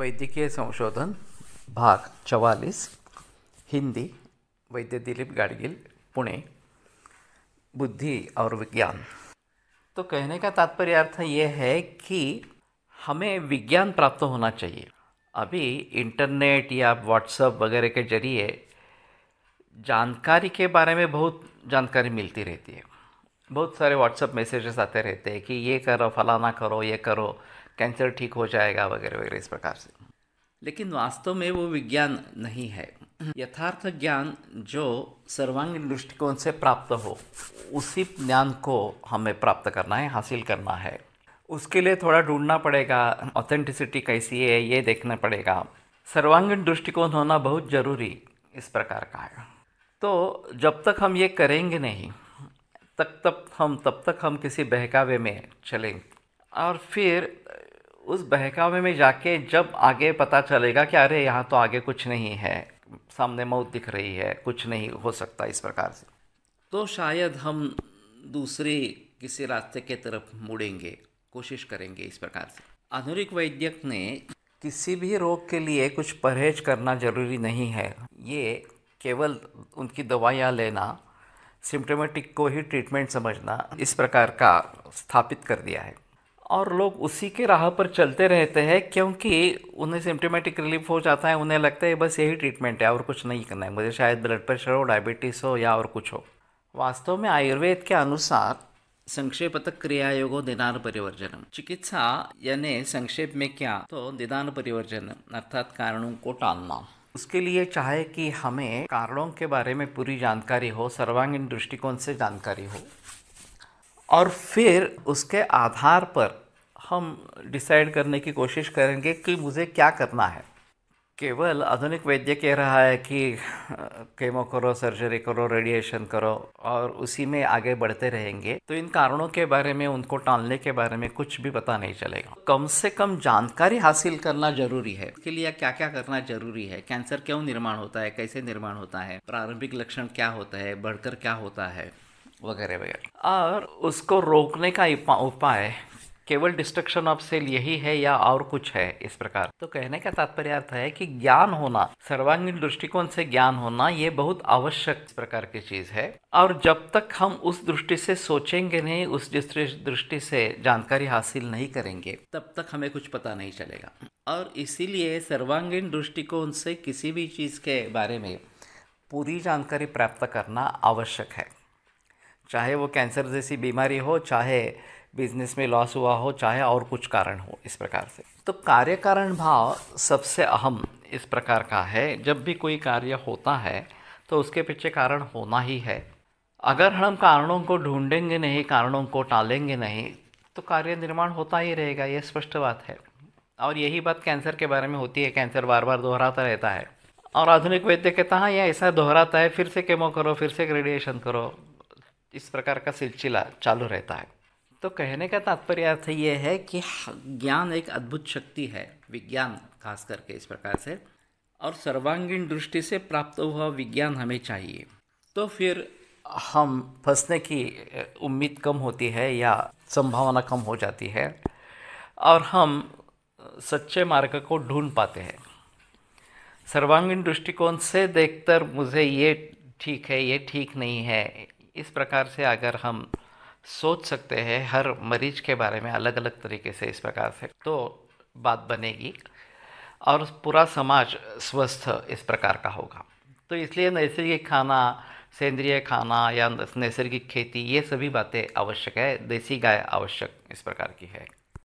वैद्यकीय संशोधन भाग 44 हिंदी वैद्य दिलीप गाडगिल पुणे। बुद्धि और विज्ञान। तो कहने का तात्पर्य अर्थ ये है कि हमें विज्ञान प्राप्त होना चाहिए। अभी इंटरनेट या व्हाट्सएप वगैरह के जरिए जानकारी के बारे में बहुत जानकारी मिलती रहती है। बहुत सारे व्हाट्सएप मैसेजेस आते रहते हैं कि ये करो, फलाना करो, ये करो, कैंसर ठीक हो जाएगा वगैरह वगैरह इस प्रकार से। लेकिन वास्तव में वो विज्ञान नहीं है। यथार्थ ज्ञान जो सर्वांगीण दृष्टिकोण से प्राप्त हो, उसी ज्ञान को हमें प्राप्त करना है, हासिल करना है। उसके लिए थोड़ा ढूंढना पड़ेगा, ऑथेंटिसिटी कैसी है ये देखना पड़ेगा। सर्वांगीण दृष्टिकोण होना बहुत ज़रूरी इस प्रकार का है। तो जब तक हम ये करेंगे नहीं तब तक हम किसी बहकावे में चलेंगे, और फिर उस बहकावे में जाके जब आगे पता चलेगा कि अरे यहाँ तो आगे कुछ नहीं है, सामने मौत दिख रही है, कुछ नहीं हो सकता इस प्रकार से, तो शायद हम दूसरे किसी रास्ते के तरफ मुड़ेंगे, कोशिश करेंगे इस प्रकार से। आधुनिक वैद्यक ने किसी भी रोग के लिए कुछ परहेज करना जरूरी नहीं है। ये केवल उनकी दवाइयाँ लेना, सिम्टोमेटिक को ही ट्रीटमेंट समझना, इस प्रकार का स्थापित कर दिया है। और लोग उसी के राह पर चलते रहते हैं क्योंकि उन्हें सिम्टोमेटिक रिलीफ हो जाता है। उन्हें लगता है बस यही ट्रीटमेंट है और कुछ नहीं करना है, मुझे शायद ब्लड प्रेशर हो, डायबिटीज़ हो या और कुछ हो। वास्तव में आयुर्वेद के अनुसार संक्षेपतः क्रियायोगो निदान परिवर्जनम। चिकित्सा यानी संक्षेप में क्या, तो निदान परिवर्जन अर्थात कारणों को टालना। उसके लिए चाहे कि हमें कारणों के बारे में पूरी जानकारी हो, सर्वांगीण दृष्टिकोण से जानकारी हो, और फिर उसके आधार पर हम डिसाइड करने की कोशिश करेंगे कि मुझे क्या करना है। केवल आधुनिक वैद्य कह रहा है कि केमो करो, सर्जरी करो, रेडिएशन करो, और उसी में आगे बढ़ते रहेंगे, तो इन कारणों के बारे में, उनको टालने के बारे में कुछ भी पता नहीं चलेगा। कम से कम जानकारी हासिल करना जरूरी है। इसके लिए क्या क्या करना जरूरी है, कैंसर क्यों निर्माण होता है, कैसे निर्माण होता है, प्रारंभिक लक्षण क्या होता है, बढ़कर क्या होता है वगैरह वगैरह, और उसको रोकने का उपाय केवल डिस्ट्रक्शन ऑफ सेल यही है या और कुछ है इस प्रकार। तो कहने का तात्पर्य अर्थ है कि ज्ञान होना, सर्वांगीण दृष्टिकोण से ज्ञान होना, ये बहुत आवश्यक प्रकार की चीज़ है। और जब तक हम उस दृष्टि से सोचेंगे नहीं, उस दृष्टि से जानकारी हासिल नहीं करेंगे, तब तक हमें कुछ पता नहीं चलेगा। और इसीलिए सर्वांगीण दृष्टिकोण से किसी भी चीज़ के बारे में पूरी जानकारी प्राप्त करना आवश्यक है। चाहे वो कैंसर जैसी बीमारी हो, चाहे बिजनेस में लॉस हुआ हो, चाहे और कुछ कारण हो इस प्रकार से। तो कार्य कारण भाव सबसे अहम इस प्रकार का है। जब भी कोई कार्य होता है तो उसके पीछे कारण होना ही है। अगर हम कारणों को ढूंढेंगे नहीं, कारणों को टालेंगे नहीं, तो कार्य निर्माण होता ही रहेगा, ये स्पष्ट बात है। और यही बात कैंसर के बारे में होती है। कैंसर बार बार दोहराता रहता है, और आधुनिक वैद्य कहता है ये ऐसा दोहराता है, फिर से केमो करो, फिर से रेडिएशन करो, इस प्रकार का सिलसिला चालू रहता है। तो कहने का तात्पर्य अर्थ ये है कि ज्ञान एक अद्भुत शक्ति है, विज्ञान खास करके इस प्रकार से, और सर्वांगीण दृष्टि से प्राप्त हुआ विज्ञान हमें चाहिए। तो फिर हम फंसने की उम्मीद कम होती है या संभावना कम हो जाती है, और हम सच्चे मार्ग को ढूंढ पाते हैं। सर्वांगीण दृष्टिकोण से देखकर मुझे ये ठीक है, ये ठीक नहीं है, इस प्रकार से अगर हम सोच सकते हैं हर मरीज के बारे में अलग अलग तरीके से इस प्रकार से, तो बात बनेगी और पूरा समाज स्वस्थ इस प्रकार का होगा। तो इसलिए नैसर्गिक खाना, सेंद्रिय खाना या नैसर्गिक खेती, ये सभी बातें आवश्यक है। देसी गाय आवश्यक इस प्रकार की है।